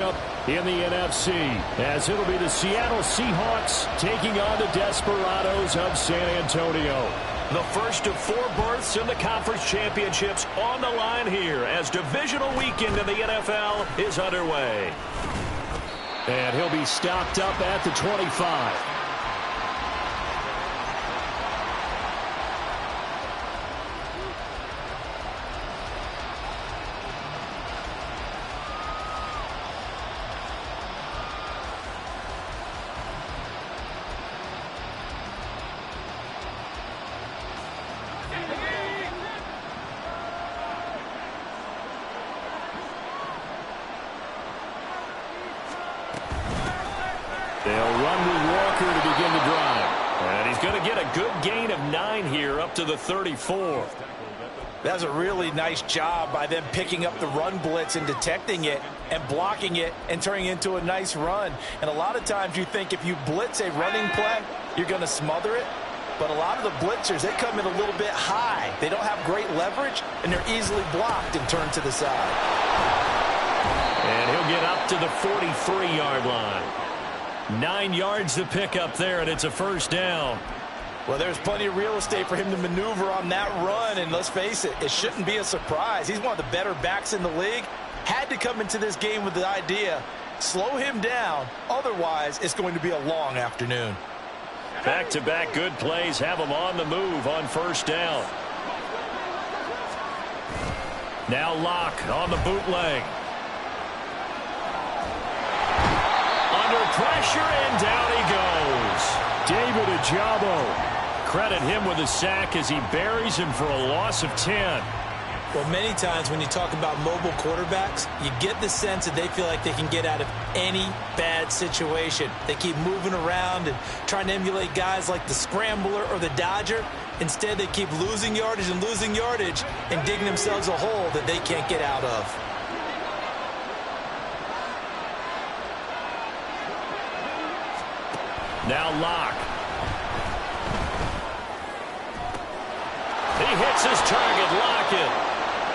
In the NFC, as it'll be the Seattle Seahawks taking on the Desperados of San Antonio. The first of 4 berths in the conference championships on the line here as divisional weekend in the NFL is underway. And he'll be stopped up at the 25. They'll run with Walker to begin the drive. And he's going to get a good gain of 9 here up to the 34. That's a really nice job by them picking up the run blitz and detecting it and blocking it and turning it into a nice run. And a lot of times you think if you blitz a running play, you're going to smother it. But a lot of the blitzers, they come in a little bit high. They don't have great leverage, and they're easily blocked and turned to the side. And he'll get up to the 43-yard line. 9 yards to pick up there, and it's a first down. Well, there's plenty of real estate for him to maneuver on that run, and let's face it, it shouldn't be a surprise. He's one of the better backs in the league. Had to come into this game with the idea, slow him down, otherwise it's going to be a long afternoon. Back-to-back good plays have him on the move on first down. Now Locke on the bootleg. Under pressure, and down he goes. David Ojabo. Credit him with a sack as he buries him for a loss of 10. Well, many times when you talk about mobile quarterbacks, you get the sense that they feel like they can get out of any bad situation. They keep moving around and trying to emulate guys like the Scrambler or the Dodger. Instead, they keep losing yardage and digging themselves a hole that they can't get out of. Now Locke. He hits his target, Lockett.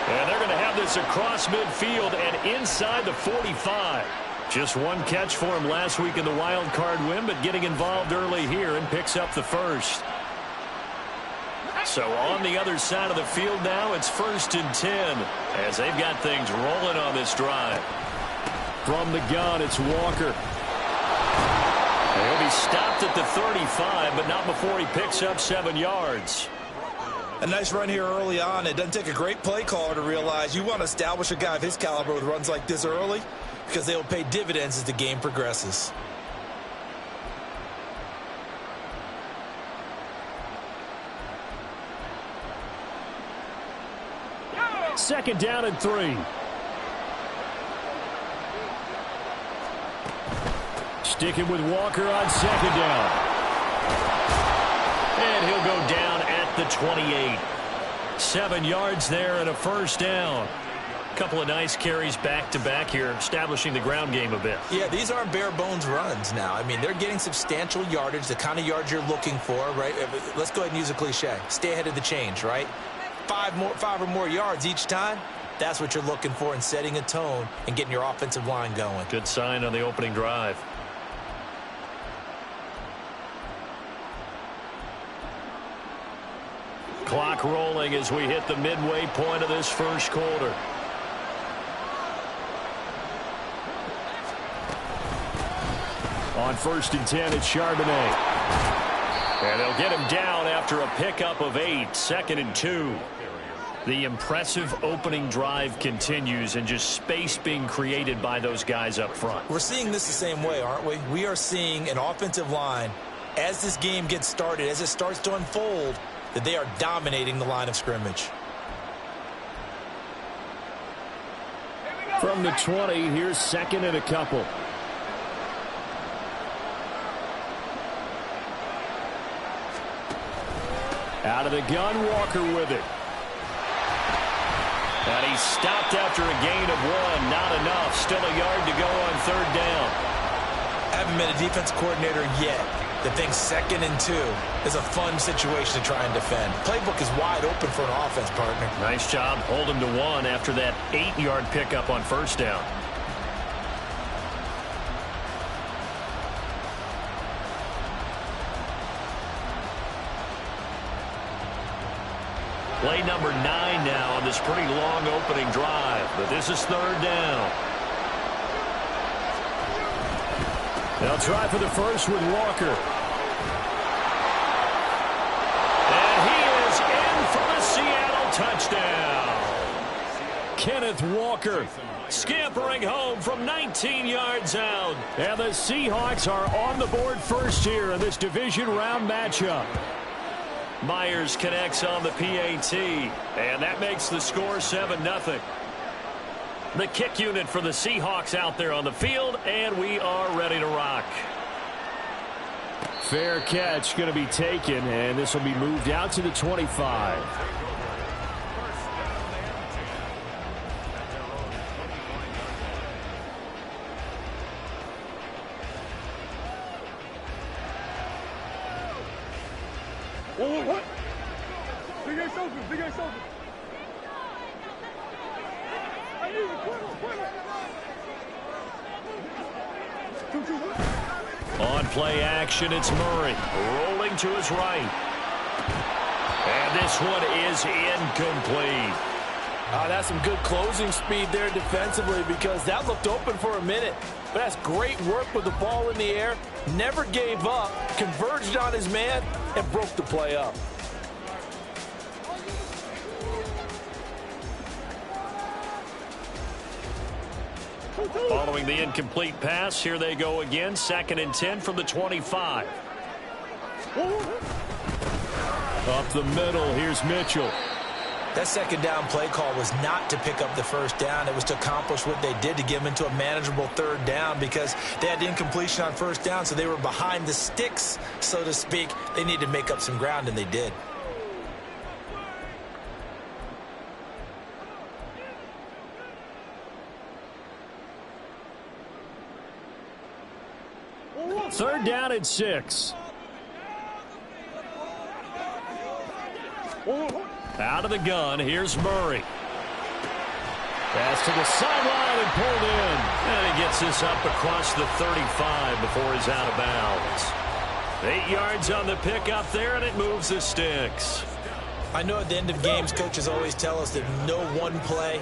And they're going to have this across midfield and inside the 45. Just one catch for him last week in the wild card win, but getting involved early here and picks up the first. So on the other side of the field now, it's 1st and 10 as they've got things rolling on this drive. From the gun, it's Walker. He'll be stopped at the 35, but not before he picks up 7 yards. A nice run here early on. It doesn't take a great play caller to realize you want to establish a guy of his caliber with runs like this early because they will pay dividends as the game progresses. Second down and 3. Sticking with Walker on second down. And he'll go down at the 28. 7 yards there and a first down. Couple of nice carries back-to-back here, establishing the ground game a bit. Yeah, these aren't bare-bones runs now. I mean, they're getting substantial yardage, the kind of yards you're looking for, right? Let's go ahead and use a cliche. Stay ahead of the change, right? 5 or more yards each time. That's what you're looking for in setting a tone and getting your offensive line going. Good sign on the opening drive. Clock rolling as we hit the midway point of this first quarter. On 1st and 10, it's Charbonnet. And they'll get him down after a pickup of 8, 2nd and 2. The impressive opening drive continues and just space being created by those guys up front. We're seeing this the same way, aren't we? We are seeing an offensive line, as this game gets started, as it starts to unfold, that they are dominating the line of scrimmage. From the 20, here's 2nd and a couple. Out of the gun, Walker with it. And he's stopped after a gain of 1. Not enough. Still a yard to go on 3rd down. Haven't been a defense coordinator yet that thinks 2nd and 2 is a fun situation to try and defend. Playbook is wide open for an offense, partner. Nice job. Hold him to 1 after that 8-yard pickup on 1st down. Play number 9 now on this pretty long opening drive. But this is third down. They'll try for the first with Walker. And he is in for the Seattle touchdown. Kenneth Walker Scampering home from 19 yards out. And the Seahawks are on the board first here in this division round matchup. Myers connects on the PAT, and that makes the score 7-0. The kick unit for the Seahawks out there on the field, and we are ready to rock. Fair catch going to be taken, and this will be moved out to the 25. What? Big ass open, big ass open. I need it, On play action, it's Murray. Rolling to his right. And this one is incomplete. That's some good closing speed there defensively, because that looked open for a minute. But that's great work with the ball in the air. Never gave up, converged on his man, and broke the play up. Following the incomplete pass, here they go again. 2nd and 10 from the 25. Up the middle, here's Mitchell. That second down play call was not to pick up the first down. It was to accomplish what they did, to get them into a manageable third down, because they had incompletion on first down, so they were behind the sticks, so to speak. They needed to make up some ground, and they did. Third down and 6. Out of the gun, here's Murray. Pass to the sideline and pulled in. And he gets this up across the 35 before he's out of bounds. 8 yards on the pickup there, and it moves the sticks. I know at the end of games, coaches always tell us that no one play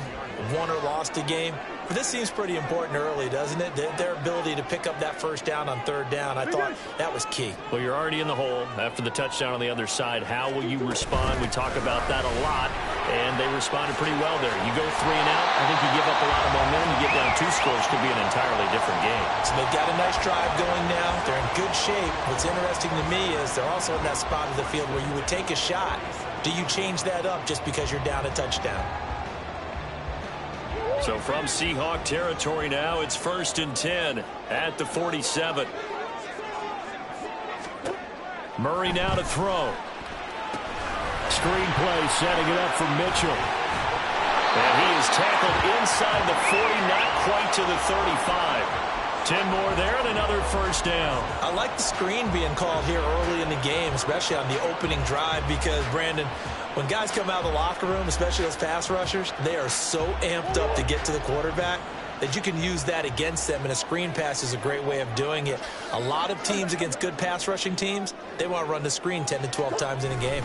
won or lost a game. But this seems pretty important early, doesn't it? Their ability to pick up that first down on third down, I thought that was key. Well, you're already in the hole after the touchdown on the other side. How will you respond? We talk about that a lot, and they responded pretty well there. You go 3 and out, I think you give up a lot of momentum. You get down 2 scores, could be an entirely different game. So they've got a nice drive going now. They're in good shape. What's interesting to me is they're also in that spot of the field where you would take a shot. Do you change that up just because you're down a touchdown? So from Seahawk territory now, it's 1st and 10 at the 47. Murray now to throw. Screenplay setting it up for Mitchell. And he is tackled inside the 40, not quite to the 35. 10 more there and another first down. I like the screen being called here early in the game, especially on the opening drive, because, Brandon, when guys come out of the locker room, especially those pass rushers, they are so amped up to get to the quarterback that you can use that against them, and a screen pass is a great way of doing it. A lot of teams against good pass rushing teams, they want to run the screen 10 to 12 times in a game.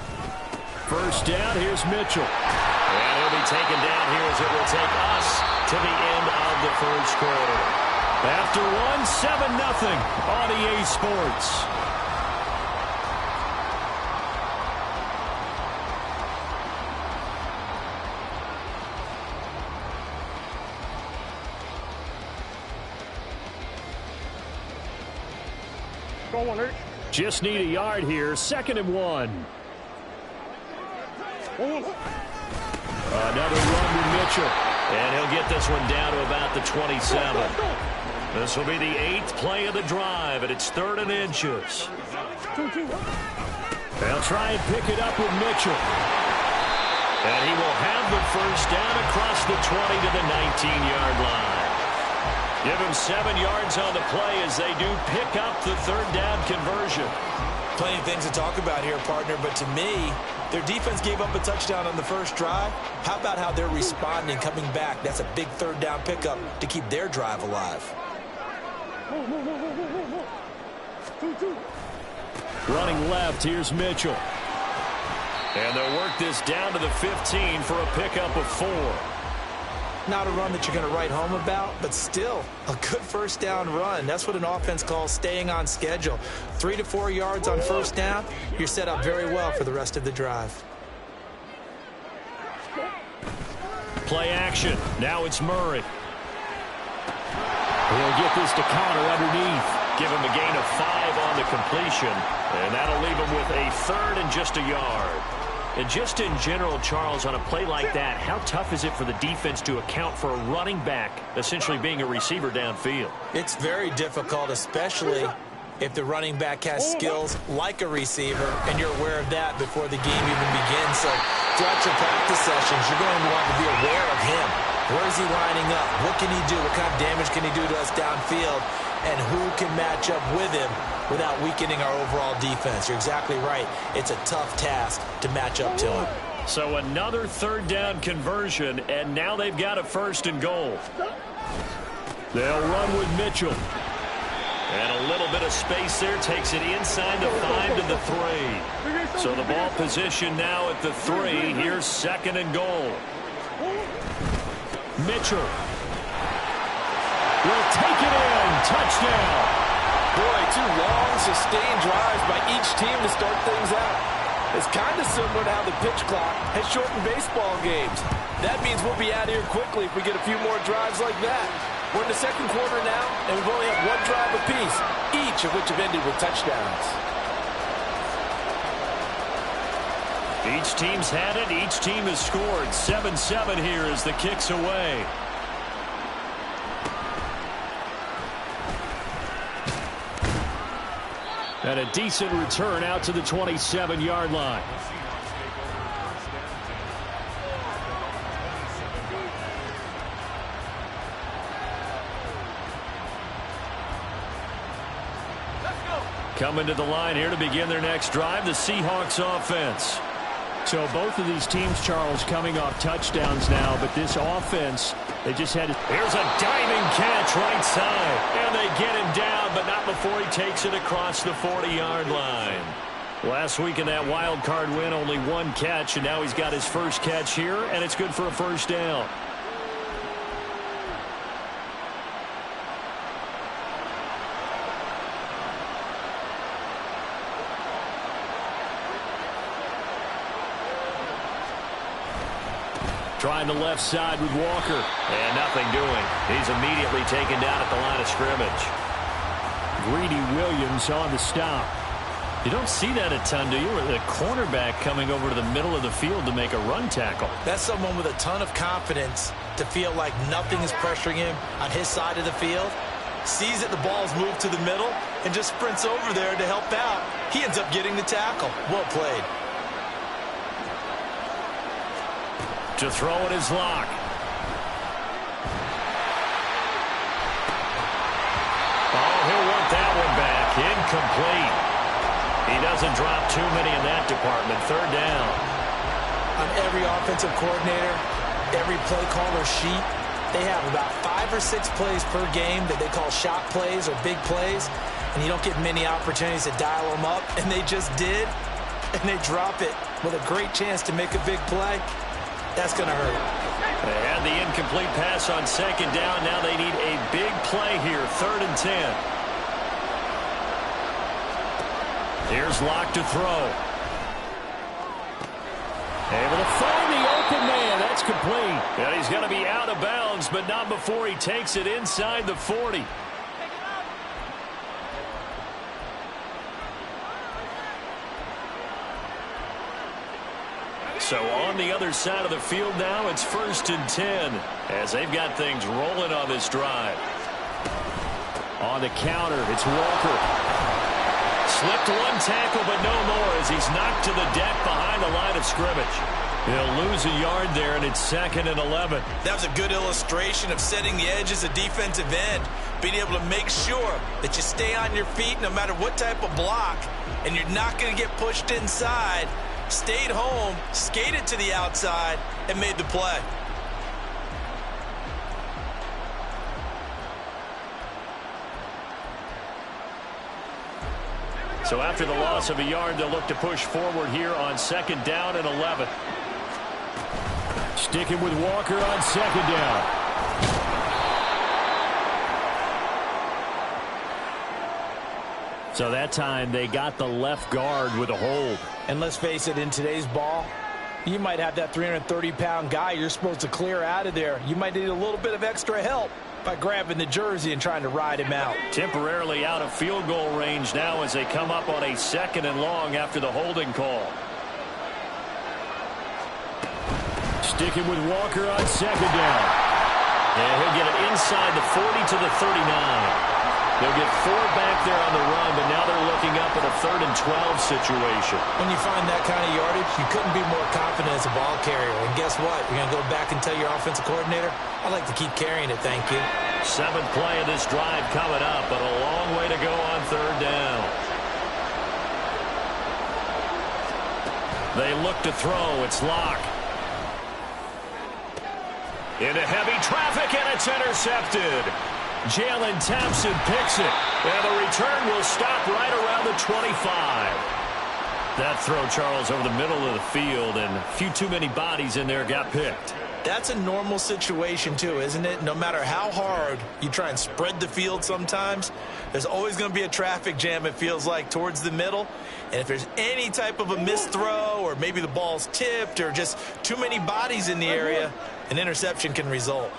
First down, here's Mitchell. And he'll be taken down here as it will take us to the end of the first quarter. After 1, 7-0 on EA Sports. Go on, Eric. Just need a yard here. 2nd and 1. Another run to Mitchell. And he'll get this one down to about the 27. This will be the 8th play of the drive, and it's 3rd and inches. They'll try and pick it up with Mitchell. And he will have the first down across the 20 to the 19-yard line. Give him 7 yards on the play as they do pick up the 3rd down conversion. Plenty of things to talk about here, partner, but to me, their defense gave up a touchdown on the first drive. How about how they're responding, coming back? That's a big 3rd down pickup to keep their drive alive. Running left, here's Mitchell. And they'll work this down to the 15 for a pickup of 4. Not a run that you're going to write home about, but still a good first down run. That's what an offense calls staying on schedule. 3 to 4 yards on first down, you're set up very well for the rest of the drive. Play action. Now it's Murray. He'll get this to Connor underneath. Give him a gain of 5 on the completion, and that'll leave him with a 3rd and just a yard. And just in general, Charles, on a play like that, how tough is it for the defense to account for a running back essentially being a receiver downfield? It's very difficult, especially if the running back has skills like a receiver, and you're aware of that before the game even begins. So throughout your practice sessions, you're going to want to be aware of him. Where is he lining up? What can he do? What kind of damage can he do to us downfield? And who can match up with him without weakening our overall defense? You're exactly right. It's a tough task to match up to him. So another 3rd down conversion, and now they've got a 1st and goal. They'll run with Mitchell. And a little bit of space there takes it inside the 5 to the 3. So the ball position now at the 3. Here's 2nd and goal. Mitchell will take it in. Touchdown. Boy, 2 long, sustained drives by each team to start things out. It's kind of similar to how the pitch clock has shortened baseball games. That means we'll be out of here quickly if we get a few more drives like that. We're in the 2nd quarter now, and we've only had 1 drive apiece, each of which have ended with touchdowns. Each team's had it. Each team has scored. 7-7 here as the kick's away. And a decent return out to the 27-yard line. Coming to the line here to begin their next drive, the Seahawks offense. So both of these teams, Charles, coming off touchdowns now, but this offense, they just had... Here's a diving catch right side, and they get him down, but not before he takes it across the 40-yard line. Last week in that wild card win, only 1 catch, and now he's got his first catch here, and it's good for a 1st down. Trying the left side with Walker. And nothing doing. He's immediately taken down at the line of scrimmage. Greedy Williams on the stop. You don't see that a ton, do you? The cornerback coming over to the middle of the field to make a run tackle. That's someone with a ton of confidence to feel like nothing is pressuring him on his side of the field. Sees that the ball's moved to the middle and just sprints over there to help out. He ends up getting the tackle. Well played. To throw it is Locke. Oh, he'll want that one back. Incomplete. He doesn't drop too many in that department. 3rd down. On every offensive coordinator, every play caller sheet, they have about 5 or 6 plays per game that they call shot plays or big plays, and you don't get many opportunities to dial them up, and they just did, and they drop it with a great chance to make a big play. That's going to hurt. They had the incomplete pass on 2nd down. Now they need a big play here. 3rd and 10. Here's Locke to throw. Able to find the open man. That's complete. And he's going to be out of bounds, but not before he takes it inside the 40. So on the other side of the field now, it's 1st and 10 as they've got things rolling on this drive. On the counter, it's Walker. Slipped 1 tackle, but no more as he's knocked to the deck behind the line of scrimmage. He'll lose a yard there, and it's 2nd and 11. That was a good illustration of setting the edge as a defensive end, being able to make sure that you stay on your feet no matter what type of block, and you're not going to get pushed inside. Stayed home, skated to the outside, and made the play. So after the loss of a yard, they'll look to push forward here on 2nd down and 11. Sticking with Walker on 2nd down. So that time they got the left guard with a hold. And let's face it, in today's ball, you might have that 330-pound guy you're supposed to clear out of there. You might need a little bit of extra help by grabbing the jersey and trying to ride him out. Temporarily out of field goal range now as they come up on a 2nd and long after the holding call. Sticking with Walker on 2nd down. And he'll get it inside the 40 to the 39. They'll get 4 back there on the run, but now they're looking up at a 3rd and 12 situation. When you find that kind of yardage, you couldn't be more confident as a ball carrier. And guess what? You're going to go back and tell your offensive coordinator, I'd like to keep carrying it, thank you. 7th play of this drive coming up, but a long way to go on 3rd down. They look to throw. It's Locke. Into heavy traffic, and it's intercepted. Jalen Thompson picks it, and the return will stop right around the 25. That throw, Charles, over the middle of the field, and a few too many bodies in there got picked. That's a normal situation, too, isn't it? No matter how hard you try and spread the field sometimes, there's always going to be a traffic jam, it feels like, towards the middle. And if there's any type of a missed throw, or maybe the ball's tipped, or just too many bodies in the area, an interception can result.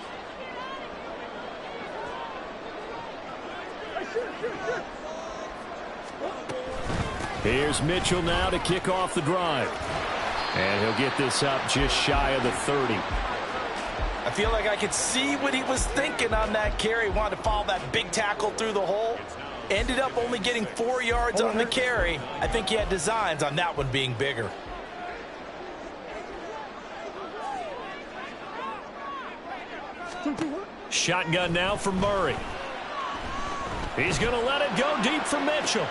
Here's Mitchell now to kick off the drive. And he'll get this up just shy of the 30. I feel like I could see what he was thinking on that carry. Wanted to follow that big tackle through the hole. Ended up only getting 4 yards on the carry. I think he had designs on that one being bigger. Shotgun now for Murray. He's going to let it go deep for Mitchell.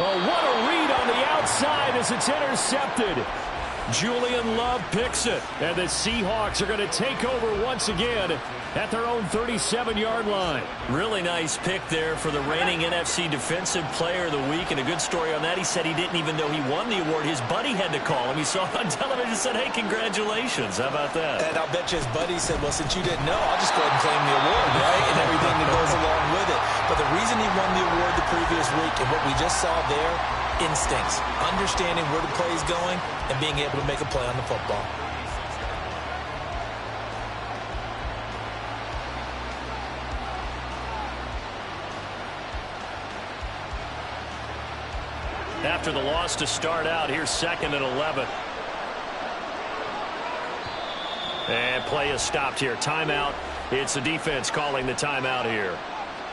Oh, what a read on the outside as it's intercepted. Julian Love picks it. And the Seahawks are going to take over once again at their own 37-yard line. Really nice pick there for the reigning NFC Defensive Player of the Week. And a good story on that, he said he didn't even know he won the award. His buddy had to call him. He saw it on television and said, hey, congratulations. How about that? And I'll bet you his buddy said, well, since you didn't know, I'll just go ahead and claim the award, right? And everything that goes along with it. But the reason he won the award the previous week and what we just saw there, instincts, understanding where the play is going, and being able to make a play on the football. After the loss to start out, here's 2nd and 11. And play is stopped here. Timeout. It's the defense calling the timeout here,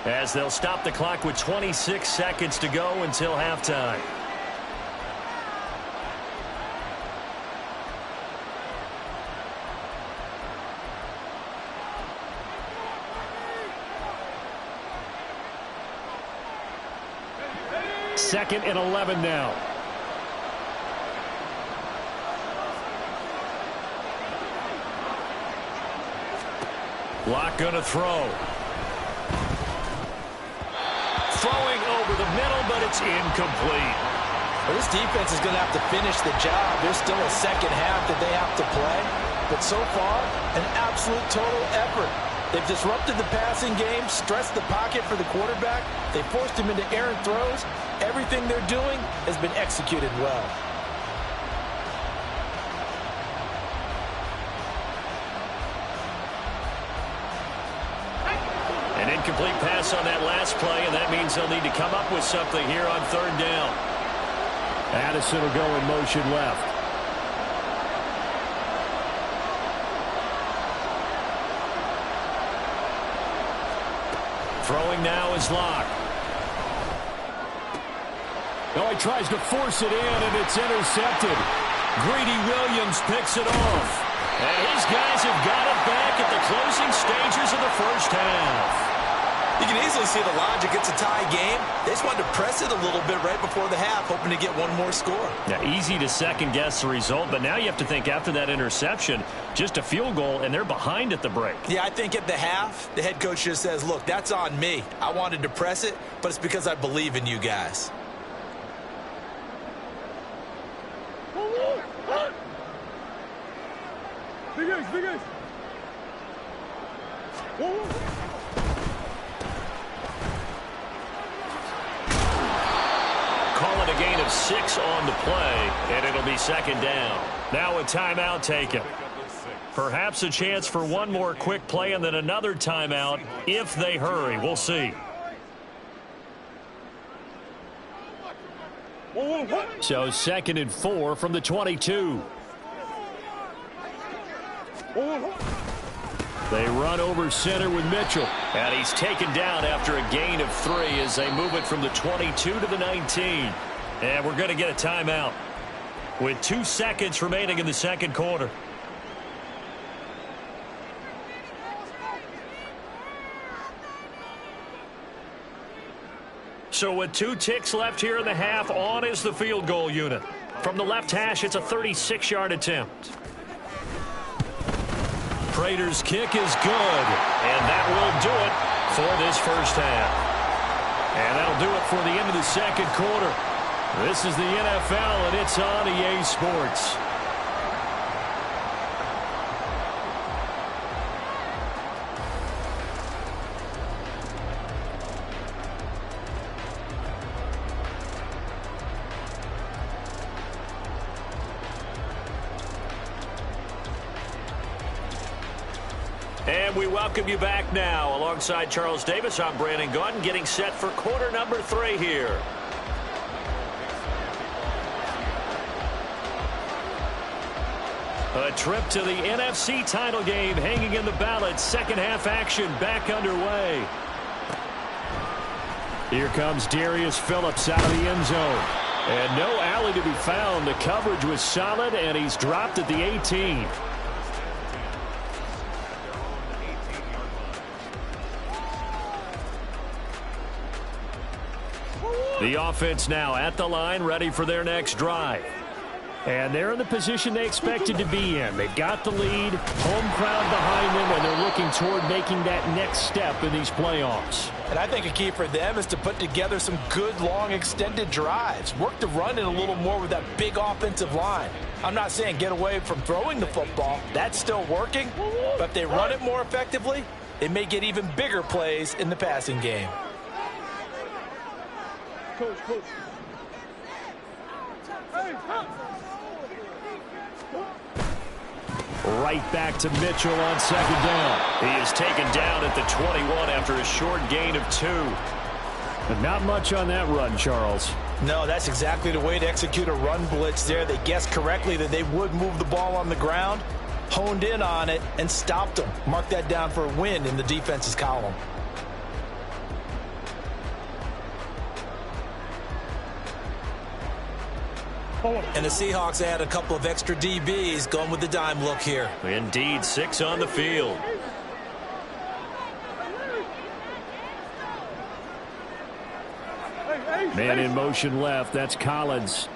as they'll stop the clock with 26 seconds to go until halftime. Second and 11 now. Locke gonna throw. Throwing over the middle, but it's incomplete. Well, this defense is going to have to finish the job. There's still a second half that they have to play. But so far, an absolute total effort. They've disrupted the passing game, stressed the pocket for the quarterback. They forced him into errant throws. Everything they're doing has been executed well. An incomplete pass on that last play, and that means they'll need to come up with something here on 3rd down. Addison will go in motion left. Throwing now is Locke. Oh, he tries to force it in, and it's intercepted. Greedy Williams picks it off. And his guys have got it back at the closing stages of the first half. You can easily see the logic. It's a tie game. They just wanted to press it a little bit right before the half, hoping to get one more score. Yeah, easy to second-guess the result, but now you have to think after that interception, just a field goal, and they're behind at the break. Yeah, I think at the half, the head coach just says, look, that's on me. I wanted to press it, but it's because I believe in you guys. Big Ace, Big Ace. Whoa. Call it a gain of 6 on the play, and it'll be second down. Now a timeout taken. Perhaps a chance for one more quick play and then another timeout if they hurry. We'll see. So 2nd and 4 from the 22. They run over center with Mitchell. And he's taken down after a gain of 3 as they move it from the 22 to the 19. And we're going to get a timeout with 2 seconds remaining in the second quarter. So with 2 ticks left here in the half, on is the field goal unit. From the left hash, it's a 36-yard attempt. Prater's kick is good, and that will do it for this first half. And that'll do it for the end of the second quarter. This is the NFL, and it's on EA Sports. And we welcome you back now. Alongside Charles Davis, I'm Brandon Gaudin, getting set for quarter number 3 here. A trip to the NFC title game hanging in the balance. Second half action back underway. Here comes Darius Phillips out of the end zone. And no alley to be found. The coverage was solid, and he's dropped at the 18. The offense now at the line, ready for their next drive. And they're in the position they expected to be in. They've got the lead, home crowd behind them, and they're looking toward making that next step in these playoffs. And I think a key for them is to put together some good, long, extended drives. Work the run in a little more with that big offensive line. I'm not saying get away from throwing the football. That's still working. But if they run it more effectively, they may get even bigger plays in the passing game. Coach. Hey, Right back to Mitchell on second down. He is taken down at the 21 after a short gain of 2. But not much on that run, Charles. No, that's exactly the way to execute a run blitz there. They guessed correctly that they would move the ball on the ground, honed in on it, and stopped them. Mark that down for a win in the defense's column. And the Seahawks add a couple of extra DBs going with the dime look here. Indeed, 6 on the field. Man in motion left. That's Collins.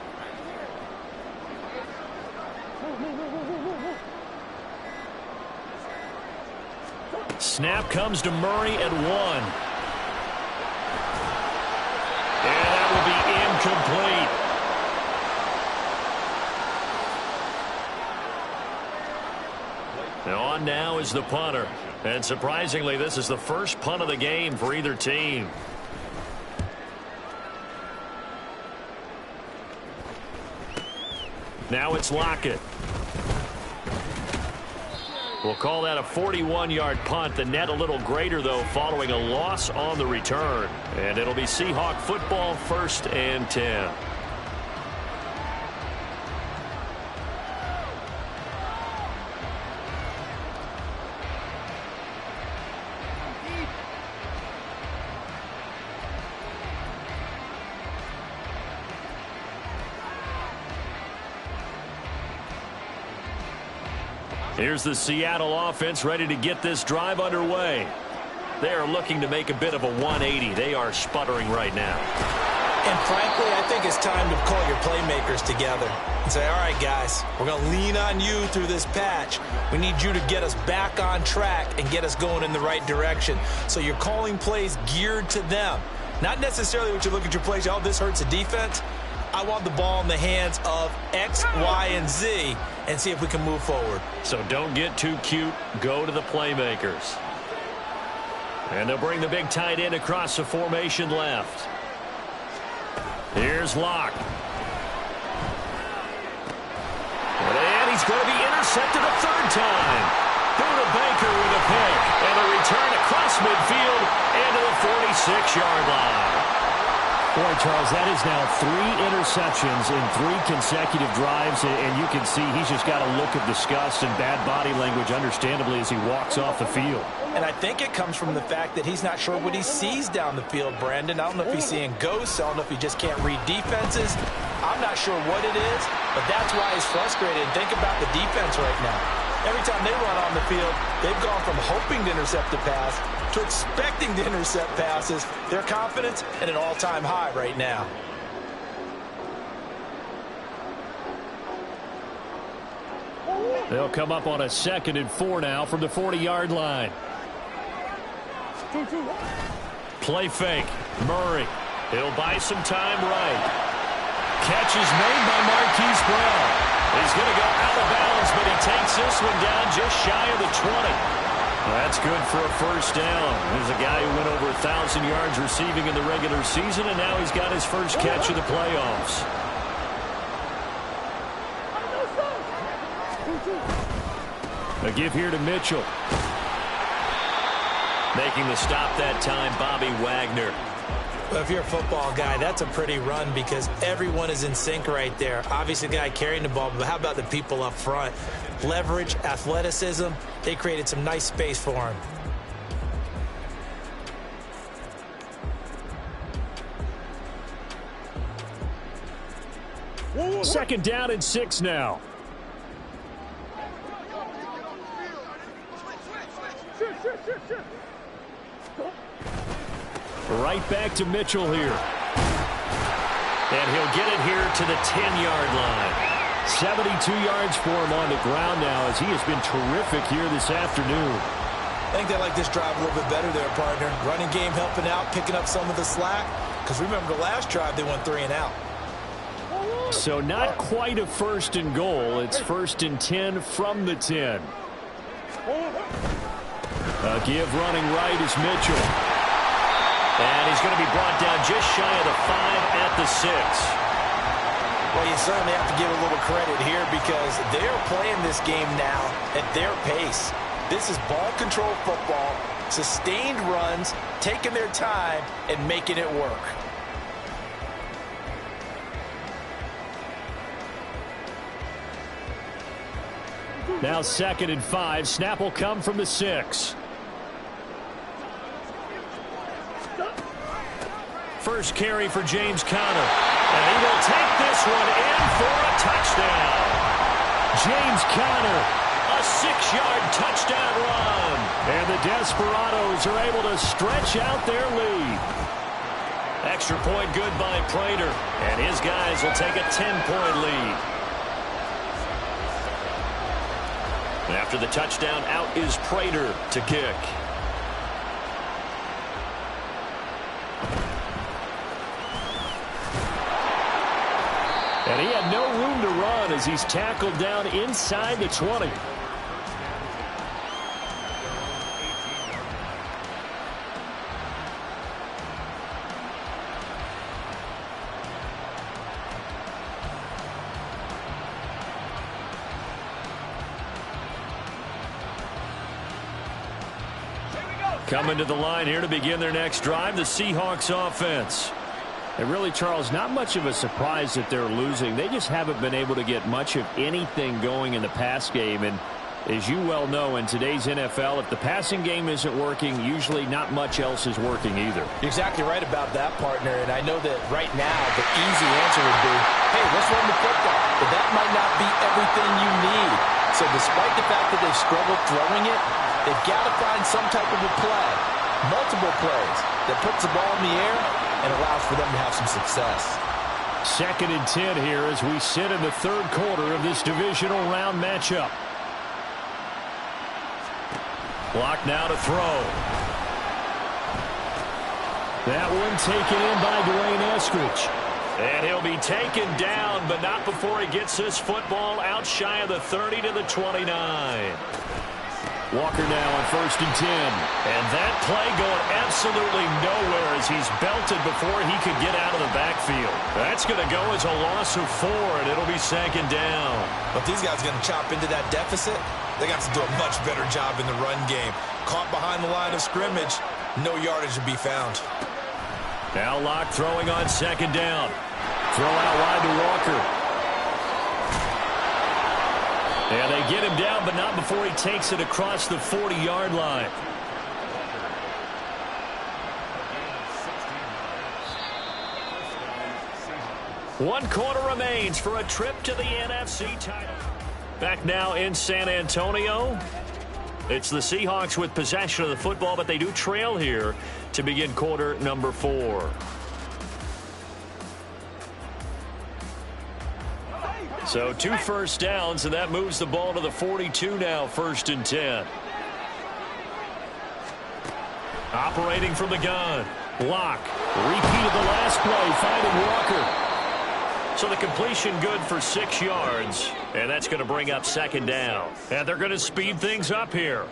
Snap comes to Murray at 1. And that will be incomplete. On now is the punter. And surprisingly, this is the first punt of the game for either team. Now it's Lockett. We'll call that a 41-yard punt. The net a little greater, though, following a loss on the return. And it'll be Seahawk football, 1st and 10. Here's the Seattle offense ready to get this drive underway. They are looking to make a bit of a 180. They are sputtering right now. And frankly, I think it's time to call your playmakers together and say, all right, guys, we're going to lean on you through this patch. We need you to get us back on track and get us going in the right direction. So you're calling plays geared to them. Not necessarily what you look at your plays, oh, this hurts the defense. I want the ball in the hands of X, Y, and Z and see if we can move forward. So don't get too cute. Go to the playmakers. And they'll bring the big tight end across the formation left. Here's Locke. And he's going to be intercepted a third time. Buda Baker with a pick. And a return across midfield and to the 46-yard line. Boy, Charles, that is now 3 interceptions in 3 consecutive drives, and you can see he's just got a look of disgust and bad body language, understandably, as he walks off the field. And I think it comes from the fact that he's not sure what he sees down the field, Brandon. I don't know if he's seeing ghosts. I don't know if he just can't read defenses. I'm not sure what it is, but that's why he's frustrated. And think about the defense right now. Every time they run on the field, they've gone from hoping to intercept a pass to expecting to intercept passes. Their confidence at an all-time high right now. They'll come up on a 2nd and 4 now from the 40-yard line. Play fake. Murray. He'll buy some time right. Catch is made by Marquise Brown. He's going to go out of bounds, but he takes this one down just shy of the 20. That's good for a first down. There's a guy who went over 1,000 yards receiving in the regular season, and now he's got his first catch of the playoffs. A give here to Mitchell. Making the stop that time, Bobby Wagner. Well, if you're a football guy, that's a pretty run because everyone is in sync right there. Obviously, the guy carrying the ball, but how about the people up front? Leverage, athleticism, they created some nice space for him. Second down and 6 now. Right back to Mitchell here. And he'll get it here to the 10-yard line. 72 yards for him on the ground now as he has been terrific here this afternoon. I think they like this drive a little bit better there, partner. Running game helping out, picking up some of the slack. Because remember, the last drive they went 3 and out. So not quite a 1st and goal. It's 1st and 10 from the 10. A give running right is Mitchell. And he's going to be brought down just shy of the 5 at the 6. Well, you certainly have to give a little credit here because they're playing this game now at their pace. This is ball control football, sustained runs, taking their time, and making it work. Now 2nd and 5. Snap will come from the 6. First carry for James Conner. And he will take this one in for a touchdown. James Conner. A 6-yard touchdown run. And the Desperados are able to stretch out their lead. Extra point good by Prater. And his guys will take a 10-point lead. After the touchdown, out is Prater to kick. And he had no room to run as he's tackled down inside the 20. Coming to the line here to begin their next drive, the Seahawks offense. And really, Charles, not much of a surprise that they're losing. They just haven't been able to get much of anything going in the pass game. And as you well know, in today's NFL, if the passing game isn't working, usually not much else is working either. You're exactly right about that, partner. And I know that right now the easy answer would be, hey, let's run the football. But that might not be everything you need. So despite the fact that they've struggled throwing it, they've got to find some type of a play, multiple plays, that puts the ball in the air and allows for them to have some success. 2nd and 10 here as we sit in the 3rd quarter of this divisional round matchup. Block now to throw. That one taken in by Dwayne Eskridge. And he'll be taken down, but not before he gets this football out shy of the 30 to the 29. Walker now on 1st and 10. And that play going absolutely nowhere as he's belted before he could get out of the backfield. That's going to go as a loss of 4, and it'll be 2nd down. But these guys are going to chop into that deficit. They got to do a much better job in the run game. Caught behind the line of scrimmage, no yardage to be found. Now Locke throwing on 2nd down. Throw out wide to Walker. And they get him down, but not before he takes it across the 40-yard line. One quarter remains for a trip to the NFC title. Back now in San Antonio. It's the Seahawks with possession of the football, but they do trail here to begin quarter number 4. So 2 first downs, and that moves the ball to the 42 now, 1st and 10. Operating from the gun. Locke. Repeated the last play, finding Walker. So the completion good for 6 yards, and that's going to bring up 2nd down. And they're going to speed things up here.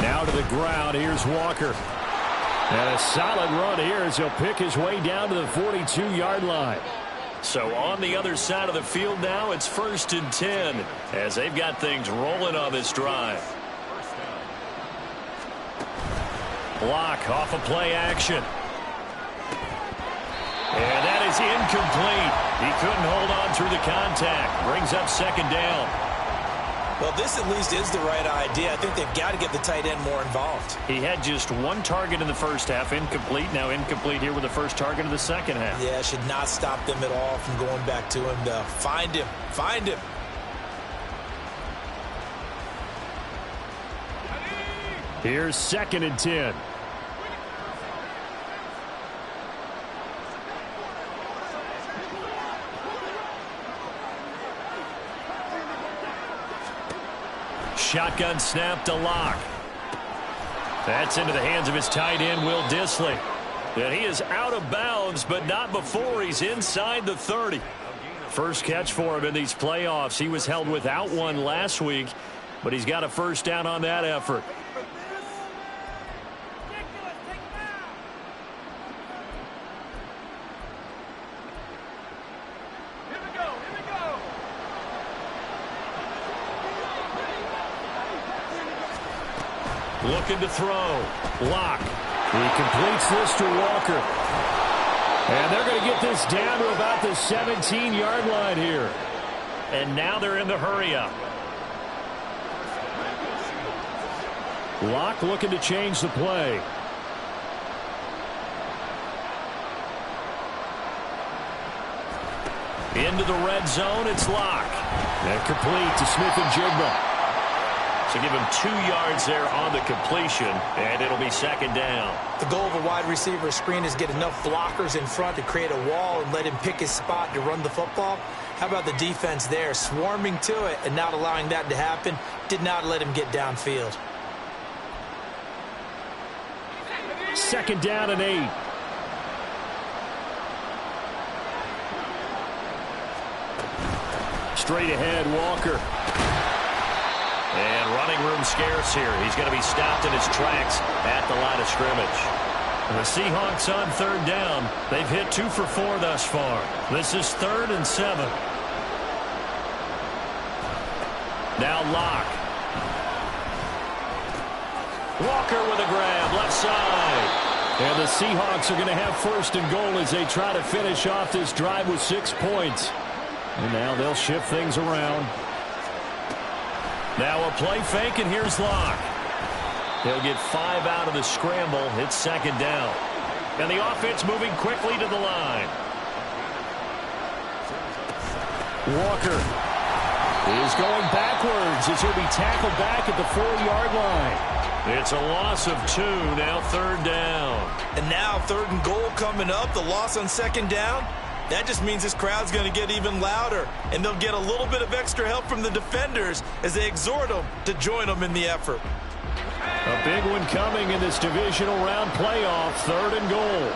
Now to the ground. Here's Walker. And a solid run here as he'll pick his way down to the 42-yard line. So on the other side of the field now, it's 1st and 10 as they've got things rolling on this drive. Locke off of play action. And that is incomplete. He couldn't hold on through the contact. Brings up 2nd down. Well, this at least is the right idea. I think they've got to get the tight end more involved. He had just 1 target in the first half, incomplete. Now incomplete here with the first target of the second half. Yeah, should not stop them at all from going back to him to find him. Find him. Here's 2nd and 10. Shotgun snap to Locke. That's into the hands of his tight end, Will Dissly. And he is out of bounds, but not before he's inside the 30. First catch for him in these playoffs. He was held without one last week, but he's got a first down on that effort. Looking to throw. Locke. He completes this to Walker. And they're going to get this down to about the 17-yard line here. And now they're in the hurry-up. Locke looking to change the play. Into the red zone, it's Locke. And complete to Smith-Njigba. So give him 2 yards there on the completion, and it'll be 2nd down. The goal of a wide receiver screen is get enough blockers in front to create a wall and let him pick his spot to run the football. How about the defense there, swarming to it and not allowing that to happen? Did not let him get downfield. 2nd down and 8. Straight ahead, Walker. And running room scarce here. He's going to be stopped in his tracks at the line of scrimmage. And the Seahawks on 3rd down. They've hit 2 for 4 thus far. This is 3rd and 7. Now Locke. Walker with a grab, left side. And the Seahawks are going to have 1st and goal as they try to finish off this drive with 6 points. And now they'll shift things around. Now a play fake, and here's Locke. He'll get 5 out of the scramble. It's 2nd down. And the offense moving quickly to the line. Walker is going backwards as he'll be tackled back at the 4-yard line. It's a loss of 2, now 3rd down. And now 3rd and goal coming up, the loss on 2nd down. That just means this crowd's going to get even louder, and they'll get a little bit of extra help from the defenders as they exhort them to join them in the effort. A big one coming in this divisional round playoff, 3rd and goal.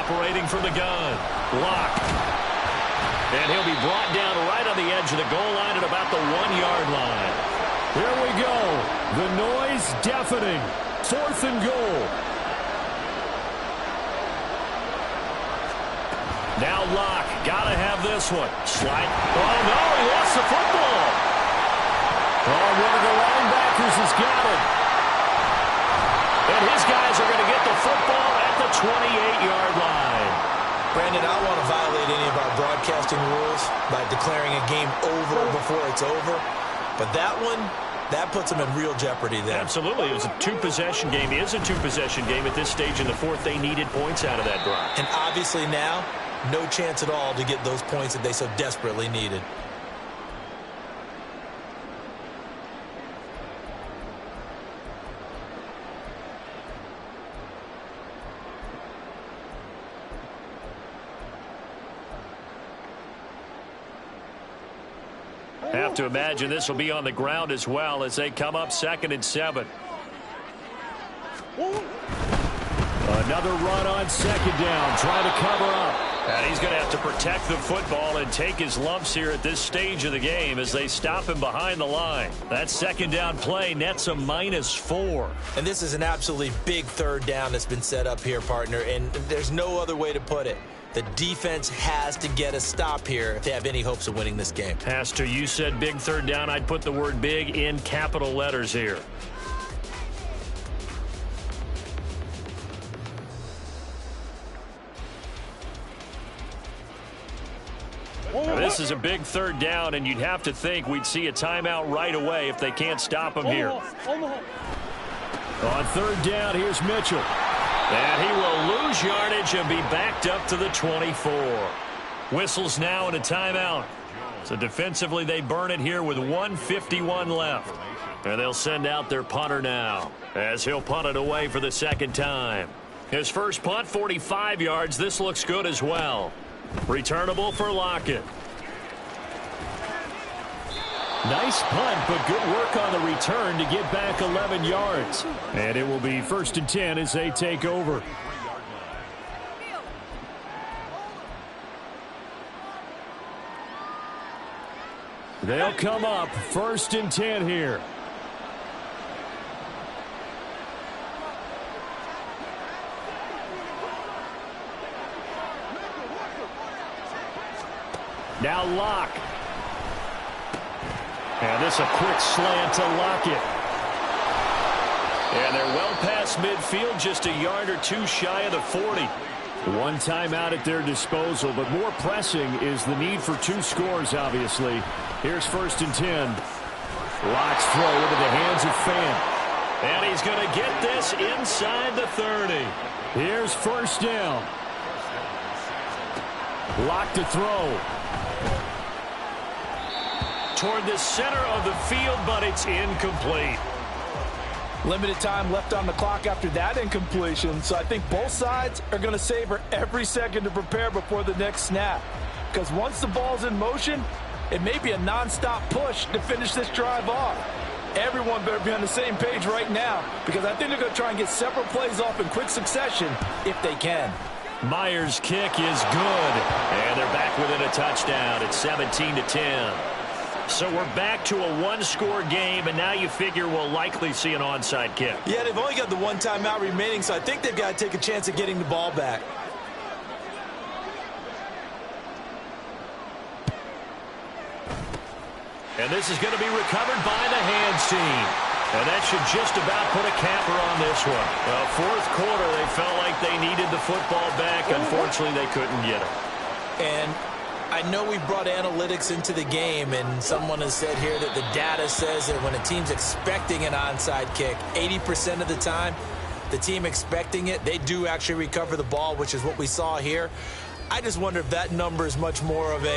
Operating from the gun. Locke. And he'll be brought down right on the edge of the goal line at about the 1-yard line. Here we go. The noise deafening. 4th and goal. Now Locke. Got to have this one. Slide. Oh, no. He lost the football. Oh, one of the linebackers has got it. And his guys are going to get the football at the 28-yard line. Brandon, I don't want to violate any of our broadcasting rules by declaring a game over before it's over. But that one, that puts them in real jeopardy there. Absolutely. It was a two-possession game. It is a two-possession game at this stage in the fourth. They needed points out of that drive. And obviously now, no chance at all to get those points that they so desperately needed. Have to imagine this will be on the ground as well as they come up 2nd and 7. Another run on 2nd down, trying to cover up. And he's going to have to protect the football and take his lumps here at this stage of the game as they stop him behind the line. That 2nd down play nets a -4. And this is an absolutely big 3rd down that's been set up here, partner, and there's no other way to put it. The defense has to get a stop here if they have any hopes of winning this game. Pastor, you said big 3rd down. I'd put the word big in capital letters here. Now, this is a big 3rd down, and you'd have to think we'd see a timeout right away if they can't stop him here. On 3rd down, here's Mitchell. And he will lose yardage and be backed up to the 24. Whistles now and a timeout. So defensively, they burn it here with 1:51 left. And they'll send out their punter now as he'll punt it away for the 2nd time. His first punt, 45 yards. This looks good as well. Returnable for Lockett. Nice punt, but good work on the return to get back 11 yards. And it will be 1st and 10 as they take over. They'll come up 1st and 10 here. Now Locke. And this a quick slant to Lockett. And they're well past midfield, just a yard or two shy of the 40. One timeout at their disposal, but more pressing is the need for 2 scores, obviously. Here's 1st and 10. Locke's throw into the hands of Fan. And he's going to get this inside the 30. Here's 1st down. Locke to throw. Toward the center of the field, but it's incomplete. Limited time left on the clock after that incompletion, so I think both sides are going to savor every second to prepare before the next snap. Because once the ball's in motion, it may be a non-stop push to finish this drive off. Everyone better be on the same page right now, because I think they're going to try and get several plays off in quick succession if they can. Myers' kick is good, and they're back within a touchdown. It's 17-10. So we're back to a one-score game, and now you figure we'll likely see an onside kick. Yeah, they've only got the one timeout remaining, so I think they've got to take a chance at getting the ball back. And this is going to be recovered by the hands team. And that should just about put a capper on this one. Well, fourth quarter, they felt like they needed the football back. Unfortunately, they couldn't get it. And I know we've brought analytics into the game, and someone has said here that the data says that when a team's expecting an onside kick, 80% of the time, the team expecting it, they do actually recover the ball, which is what we saw here. I just wonder if that number is much more of a